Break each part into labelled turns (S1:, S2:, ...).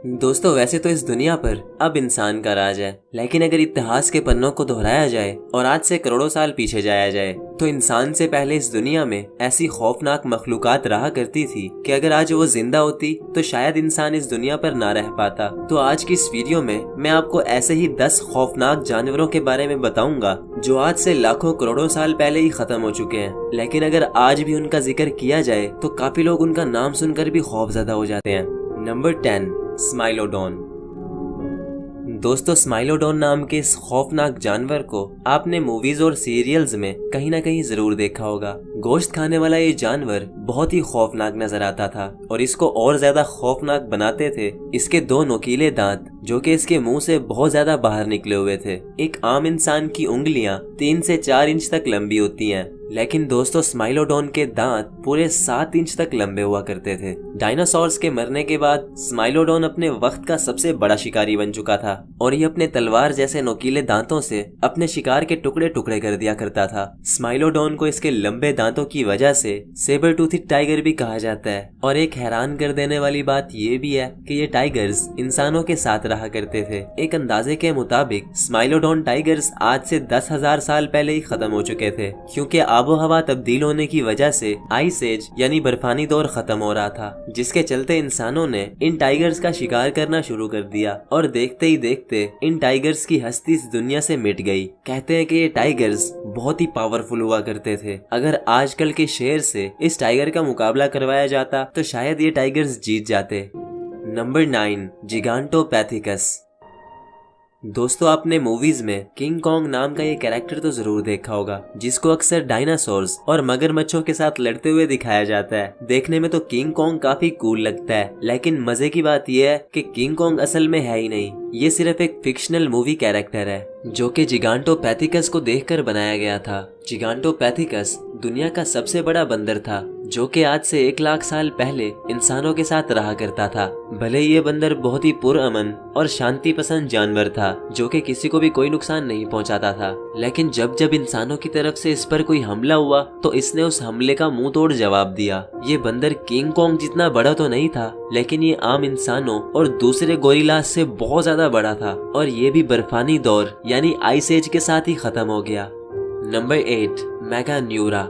S1: दोस्तों वैसे तो इस दुनिया पर अब इंसान का राज है, लेकिन अगर इतिहास के पन्नों को दोहराया जाए और आज से करोड़ों साल पीछे जाया जाए तो इंसान से पहले इस दुनिया में ऐसी खौफनाक मखलूकात रहा करती थी कि अगर आज वो जिंदा होती तो शायद इंसान इस दुनिया पर ना रह पाता। तो आज की इस वीडियो में मैं आपको ऐसे ही 10 खौफनाक जानवरों के बारे में बताऊंगा जो आज से लाखों करोड़ों साल पहले ही खत्म हो चुके हैं, लेकिन अगर आज भी उनका जिक्र किया जाए तो काफी लोग उनका नाम सुनकर भी खौफजदा हो जाते हैं। नंबर 10, स्माइलोडोन। दोस्तों स्माइलोडोन नाम के इस खौफनाक जानवर को आपने मूवीज और सीरियल्स में कहीं ना कहीं जरूर देखा होगा। गोश्त खाने वाला ये जानवर बहुत ही खौफनाक नजर आता था और इसको और ज्यादा खौफनाक बनाते थे इसके 2 नुकीले दांत जो कि इसके मुंह से बहुत ज्यादा बाहर निकले हुए थे। एक आम इंसान की उंगलियां 3 से 4 इंच तक लंबी होती हैं, लेकिन दोस्तों स्माइलोडोन के दांत पूरे 7 इंच तक लंबे हुआ करते थे। डायनासोर्स के मरने के बाद स्माइलोडोन अपने वक्त का सबसे बड़ा शिकारी बन चुका था और ये अपने तलवार जैसे नुकीले दांतों से अपने शिकार के टुकड़े टुकड़े कर दिया करता था। स्माइलोडोन को इसके लंबे दांतों की वजह से सेबर टूथिड टाइगर भी कहा जाता है। और एक हैरान कर देने वाली बात ये भी है कि ये टाइगर्स इंसानों के साथ रहा करते थे। एक अंदाजे के मुताबिक स्माइलोडोन टाइगर्स आज से 10,000 साल पहले ही खत्म हो चुके थे, क्योंकि आबो हवा तब्दील होने की वजह से आइस एज यानी बर्फानी दौर खत्म हो रहा था, जिसके चलते इंसानों ने इन टाइगर्स का शिकार करना शुरू कर दिया और देखते ही देखते इन टाइगर्स की हस्ती इस दुनिया से मिट गई। कहते हैं कि ये टाइगर्स बहुत ही पावरफुल हुआ करते थे। अगर आजकल के शेर से इस टाइगर का मुकाबला करवाया जाता तो शायद ये टाइगर्स जीत जाते। नंबर 9, जिगांटोपैथिकस। दोस्तों आपने मूवीज में किंग कॉन्ग नाम का ये कैरेक्टर तो जरूर देखा होगा, जिसको अक्सर डायनासोर्स और मगरमच्छों के साथ लड़ते हुए दिखाया जाता है। देखने में तो किंग कॉन्ग काफी कूल लगता है, लेकिन मजे की बात यह है कि किंग कॉन्ग असल में है ही नहीं, ये सिर्फ एक फिक्शनल मूवी कैरेक्टर है जो कि जिगांटोपैथिकस को देखकर बनाया गया था। जिगांटोपैथिकस दुनिया का सबसे बड़ा बंदर था जो कि आज से 1 लाख साल पहले इंसानों के साथ रहा करता था। भले ये बंदर बहुत ही पुरअमन और शांति पसंद जानवर था जो कि किसी को भी कोई नुकसान नहीं पहुंचाता था, लेकिन जब जब इंसानों की तरफ से इस पर कोई हमला हुआ तो इसने उस हमले का मुंह तोड़ जवाब दिया। ये बंदर किंग कॉन्ग जितना बड़ा तो नहीं था, लेकिन ये आम इंसानों और दूसरे गोरिल्लास से बहुत ज्यादा बड़ा था और ये भी बर्फानी दौर यानी आइस एज के साथ ही खत्म हो गया। नंबर 8, मेगान्यूरा।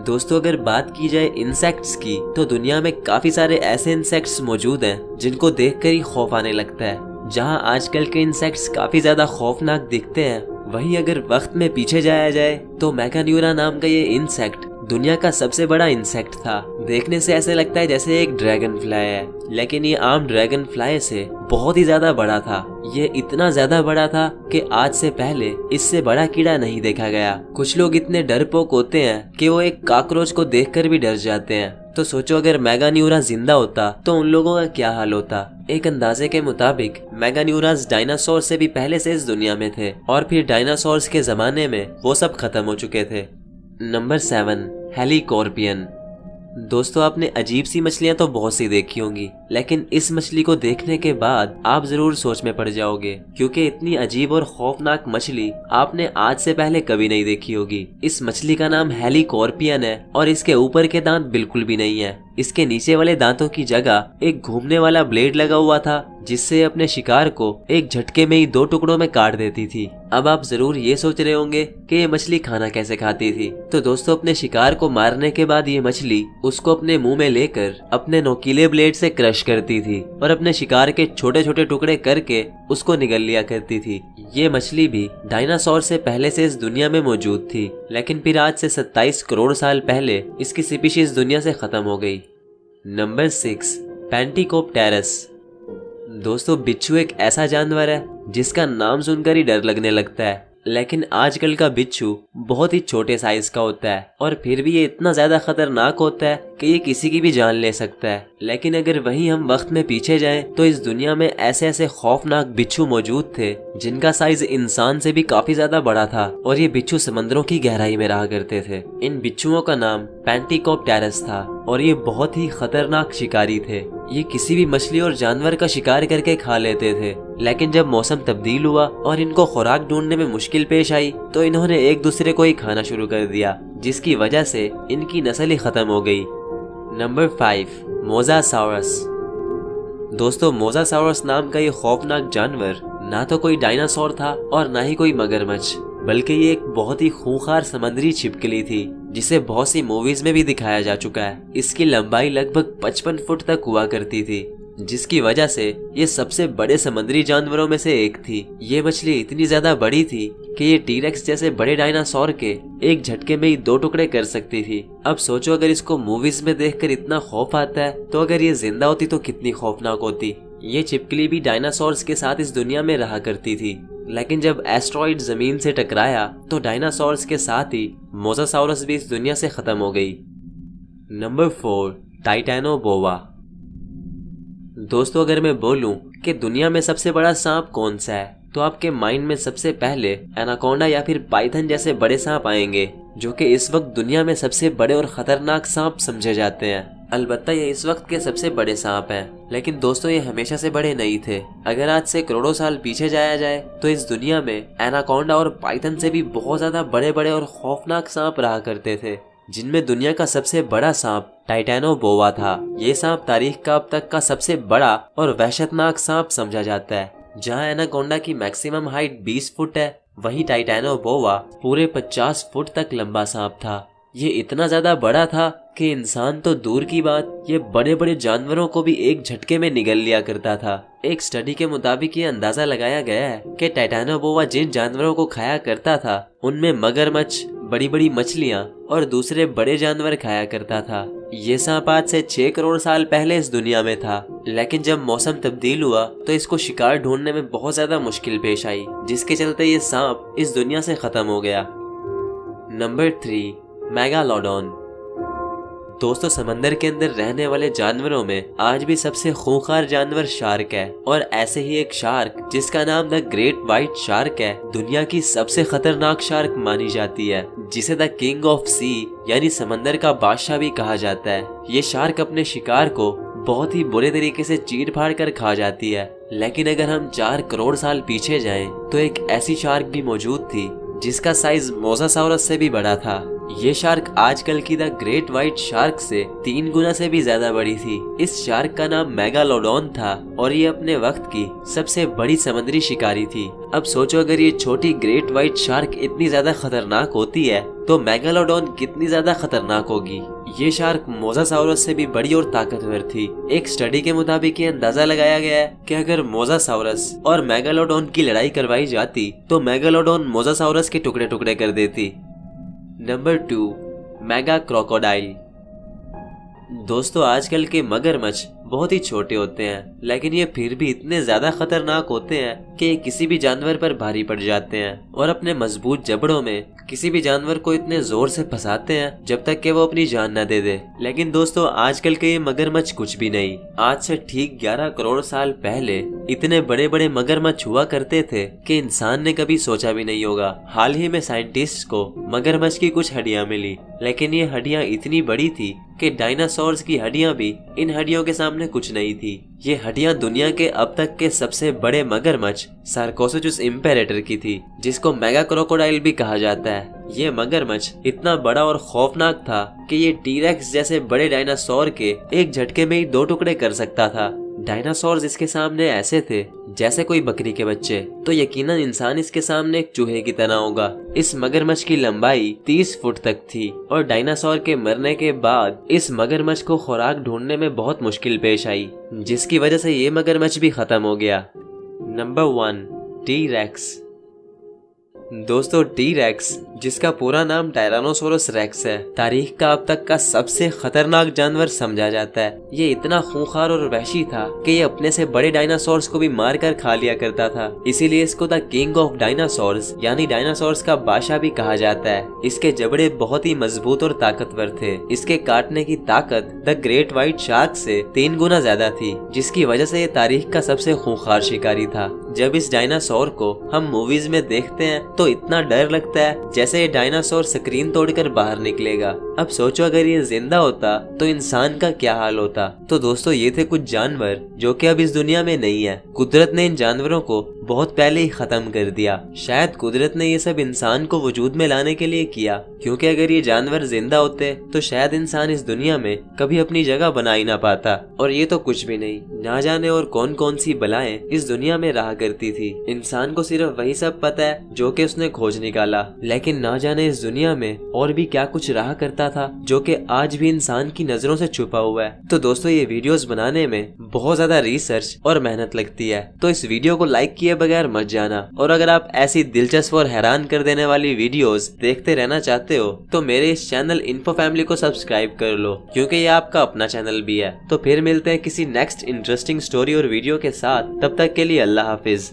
S1: दोस्तों अगर बात की जाए इंसेक्ट्स की तो दुनिया में काफी सारे ऐसे इंसेक्ट्स मौजूद हैं जिनको देखकर ही खौफ आने लगता है। जहां आजकल के इंसेक्ट्स काफी ज्यादा खौफनाक दिखते हैं, वहीं अगर वक्त में पीछे जाया जाए तो मेगान्यूरा नाम का ये इंसेक्ट दुनिया का सबसे बड़ा इंसेक्ट था। देखने से ऐसे लगता है जैसे एक ड्रैगन फ्लाई है, लेकिन ये आम ड्रैगन फ्लाई से बहुत ही ज्यादा बड़ा था। ये इतना ज्यादा बड़ा था कि आज से पहले इससे बड़ा कीड़ा नहीं देखा गया। कुछ लोग इतने डरपोक होते हैं कि वो एक कॉकरोच को देखकर भी डर जाते हैं। तो सोचो अगर मेगान्यूरा जिंदा होता तो उन लोगों का क्या हाल होता। एक अंदाजे के मुताबिक मेगान्यूरास डायनासोर से भी पहले से इस दुनिया में थे और फिर डायनासोर्स के जमाने में वो सब खत्म हो चुके थे। नंबर 7, हेलीकॉर्पियन। दोस्तों आपने अजीब सी मछलियां तो बहुत सी देखी होंगी, लेकिन इस मछली को देखने के बाद आप जरूर सोच में पड़ जाओगे, क्योंकि इतनी अजीब और खौफनाक मछली आपने आज से पहले कभी नहीं देखी होगी। इस मछली का नाम हेलीकॉर्पियन है और इसके ऊपर के दांत बिल्कुल भी नहीं है। इसके नीचे वाले दांतों की जगह एक घूमने वाला ब्लेड लगा हुआ था जिससे अपने शिकार को एक झटके में ही 2 टुकड़ों में काट देती थी। अब आप जरूर ये सोच रहे होंगे कि ये मछली खाना कैसे खाती थी। तो दोस्तों अपने शिकार को मारने के बाद ये मछली उसको अपने मुंह में लेकर अपने नोकीले ब्लेड से क्रश करती थी और अपने शिकार के छोटे छोटे टुकड़े करके उसको निगल लिया करती थी। ये मछली भी डायनासोर से पहले से इस दुनिया में मौजूद थी, लेकिन फिर आज से 27 करोड़ साल पहले इसकी स्पीशीज दुनिया से खत्म हो गई। नंबर 6, पैंटिकोप्टेरस। दोस्तों बिच्छू एक ऐसा जानवर है जिसका नाम सुनकर ही डर लगने लगता है, लेकिन आजकल का बिच्छू बहुत ही छोटे साइज का होता है और फिर भी ये इतना ज्यादा खतरनाक होता है कि ये किसी की भी जान ले सकता है। लेकिन अगर वहीं हम वक्त में पीछे जाएं तो इस दुनिया में ऐसे ऐसे खौफनाक बिच्छू मौजूद थे जिनका साइज इंसान से भी काफी ज्यादा बड़ा था और ये बिच्छू समंदरों की गहराई में रहा करते थे। इन बिच्छुओं का नाम पैंटिकोप्टेरस था और ये बहुत ही खतरनाक शिकारी थे। ये किसी भी मछली और जानवर का शिकार करके खा लेते थे, लेकिन जब मौसम तब्दील हुआ और इनको खुराक ढूंढने में मुश्किल पेश आई तो इन्होंने एक दूसरे को ही खाना शुरू कर दिया, जिसकी वजह से इनकी नस्ल ही खत्म हो गई। नंबर 5, मोसासाउरस। दोस्तों मोसासाउरस नाम का ये खौफनाक जानवर ना तो कोई डायनासोर था और ना ही कोई मगरमच्छ, बल्कि ये एक बहुत ही खूंखार समुद्री छिपकली थी जिसे बहुत सी मूवीज में भी दिखाया जा चुका है। इसकी लंबाई लगभग 55 फुट तक हुआ करती थी, जिसकी वजह से ये सबसे बड़े समुद्री जानवरों में से एक थी। ये मछली इतनी ज्यादा बड़ी थी कि ये टीरेक्स जैसे बड़े डायनासोर के एक झटके में ही 2 टुकड़े कर सकती थी। अब सोचो अगर इसको मूवीज में देखकर इतना खौफ आता है तो अगर ये जिंदा होती तो कितनी खौफनाक होती। ये छिपकली भी डायनासोर्स के साथ इस दुनिया में रहा करती थी, लेकिन जब एस्ट्रॉइड जमीन से टकराया तो डायनासोर्स के साथ ही मोसासाउरस भी इस दुनिया से खत्म हो गई। नंबर 4, टाइटैनोबोआ। दोस्तों अगर मैं बोलूं कि दुनिया में सबसे बड़ा सांप कौन सा है तो आपके माइंड में सबसे पहले एनाकोंडा या फिर पाइथन जैसे बड़े सांप आएंगे, जो कि इस वक्त दुनिया में सबसे बड़े और खतरनाक सांप समझे जाते हैं। अलबत्ता ये इस वक्त के सबसे बड़े सांप हैं, लेकिन दोस्तों ये हमेशा से बड़े नहीं थे। अगर आज से करोड़ों साल पीछे जाया जाए तो इस दुनिया में एनाकोंडा और पाइथन से भी बहुत ज्यादा बड़े बड़े और खौफनाक सांप रहा करते थे, जिनमें दुनिया का सबसे बड़ा सांप टाइटैनोबोआ था। ये सांप तारीख का अब तक का सबसे बड़ा और वहशतनाक सांप समझा जाता है। जहां एनाकोंडा की मैक्सिमम हाइट 20 फुट है, वहीं टाइटैनोबोआ पूरे 50 फुट तक लंबा सांप था। ये इतना ज्यादा बड़ा था कि इंसान तो दूर की बात, ये बड़े बड़े जानवरों को भी एक झटके में निगल लिया करता था। एक स्टडी के मुताबिक ये अंदाजा लगाया गया है कि टाइटैनोबोआ जिन जानवरों को खाया करता था उनमें मगरमच्छ, बड़ी बड़ी मछलियां और दूसरे बड़े जानवर खाया करता था। ये सांप आज से 6 करोड़ साल पहले इस दुनिया में था, लेकिन जब मौसम तब्दील हुआ तो इसको शिकार ढूंढने में बहुत ज्यादा मुश्किल पेश आई, जिसके चलते ये सांप इस दुनिया से खत्म हो गया। Number 3, megalodon. दोस्तों समंदर के अंदर रहने वाले जानवरों में आज भी सबसे खूंखार जानवर शार्क है, और ऐसे ही एक शार्क जिसका नाम द ग्रेट व्हाइट शार्क है दुनिया की सबसे खतरनाक शार्क मानी जाती है, जिसे द किंग ऑफ सी यानी समंदर का बादशाह भी कहा जाता है। ये शार्क अपने शिकार को बहुत ही बुरे तरीके से चीर फाड़ कर खा जाती है, लेकिन अगर हम 4 करोड़ साल पीछे जाएं तो एक ऐसी शार्क भी मौजूद थी जिसका साइज मोसासाउरस से भी बड़ा था। ये शार्क आजकल की द ग्रेट व्हाइट शार्क से 3 गुना से भी ज्यादा बड़ी थी। इस शार्क का नाम मेगालोडॉन था और ये अपने वक्त की सबसे बड़ी समुद्री शिकारी थी। अब सोचो अगर ये छोटी ग्रेट व्हाइट शार्क इतनी ज्यादा खतरनाक होती है तो मेगालोडॉन कितनी ज्यादा खतरनाक होगी। ये शार्क मोसासाउरस से भी बड़ी और ताकतवर थी। एक स्टडी के मुताबिक ये अंदाजा लगाया गया है कि अगर मोसासाउरस और मेगालोडॉन की लड़ाई करवाई जाती तो मेगालोडॉन मोसासाउरस के टुकड़े टुकड़े कर देती। Number 2, mega crocodile. दोस्तों आजकल के मगरमच्छ बहुत ही छोटे होते हैं, लेकिन ये फिर भी इतने ज्यादा खतरनाक होते हैं कि किसी भी जानवर पर भारी पड़ जाते हैं और अपने मजबूत जबड़ों में किसी भी जानवर को इतने जोर से फंसाते हैं जब तक कि वो अपनी जान न दे दे। लेकिन दोस्तों आजकल के ये मगरमच्छ कुछ भी नहीं। आज से ठीक 11 करोड़ साल पहले इतने बड़े बड़े मगरमच्छ हुआ करते थे कि इंसान ने कभी सोचा भी नहीं होगा। हाल ही में साइंटिस्ट को मगरमच्छ की कुछ हड्डियां मिली, लेकिन ये हड्डियां इतनी बड़ी थी कि डायनासोर्स की हड्डियां भी इन हड्डियों के सामने कुछ नहीं थी। ये हड्डियां दुनिया के अब तक के सबसे बड़े मगरमच्छ सार्कोसोचुस इम्पेरेटर की थी, जिसको मेगा क्रोकोडाइल भी कहा जाता है। ये मगरमच्छ इतना बड़ा और खौफनाक था कि ये टीरेक्स जैसे बड़े डायनासोर के एक झटके में ही 2 टुकड़े कर सकता था। डायनासोर इसके सामने ऐसे थे जैसे कोई बकरी के बच्चे, तो यकीनन इंसान इसके सामने एक चूहे की तरह होगा। इस मगरमच्छ की लंबाई 30 फुट तक थी और डायनासोर के मरने के बाद इस मगरमच्छ को खुराक ढूंढने में बहुत मुश्किल पेश आई, जिसकी वजह से ये मगरमच्छ भी खत्म हो गया। Number 1, T-rex. दोस्तों टी-रेक्स, जिसका पूरा नाम टायरानोसोरस रेक्स है, तारीख का अब तक का सबसे खतरनाक जानवर समझा जाता है। ये इतना खूंखार और वहशी था कि ये अपने से बड़े डायनासोर्स को भी मारकर खा लिया करता था। इसीलिए इसको द किंग ऑफ डायनासोर्स यानी डायनासोर्स का बादशाह भी कहा जाता है। इसके जबड़े बहुत ही मजबूत और ताकतवर थे। इसके काटने की ताकत द ग्रेट व्हाइट शार्क से 3 गुना ज्यादा थी, जिसकी वजह से ये तारीख का सबसे खूंखार शिकारी था। जब इस डायनासोर को हम मूवीज में देखते हैं तो इतना डर लगता है जैसे ये डायनासोर स्क्रीन तोड़कर बाहर निकलेगा। अब सोचो अगर ये जिंदा होता तो इंसान का क्या हाल होता। तो दोस्तों ये थे कुछ जानवर जो कि अब इस दुनिया में नहीं है। कुदरत ने इन जानवरों को बहुत पहले ही खत्म कर दिया। शायद कुदरत ने ये सब इंसान को वजूद में लाने के लिए किया, क्योंकि अगर ये जानवर जिंदा होते तो शायद इंसान इस दुनिया में कभी अपनी जगह बना ही ना पाता। और ये तो कुछ भी नहीं, ना जाने और कौन कौन सी बलाएं इस दुनिया में रहा करती थी। इंसान को सिर्फ वही सब पता है जो कि उसने खोज निकाला, लेकिन ना जाने इस दुनिया में और भी क्या कुछ रहा करता था जो कि आज भी इंसान की नजरों से छुपा हुआ है। तो दोस्तों ये वीडियोस बनाने में बहुत ज्यादा रिसर्च और मेहनत लगती है, तो इस वीडियो को लाइक किए बगैर मत जाना। और अगर आप ऐसी दिलचस्प और हैरान कर देने वाली वीडियोस देखते रहना चाहते हो तो मेरे इस चैनल इन्फो फैमिली को सब्सक्राइब कर लो, क्योंकि ये आपका अपना चैनल भी है। तो फिर मिलते हैं किसी नेक्स्ट इंटरेस्टिंग स्टोरी और वीडियो के साथ, तब तक के लिए अल्लाह हाफिज।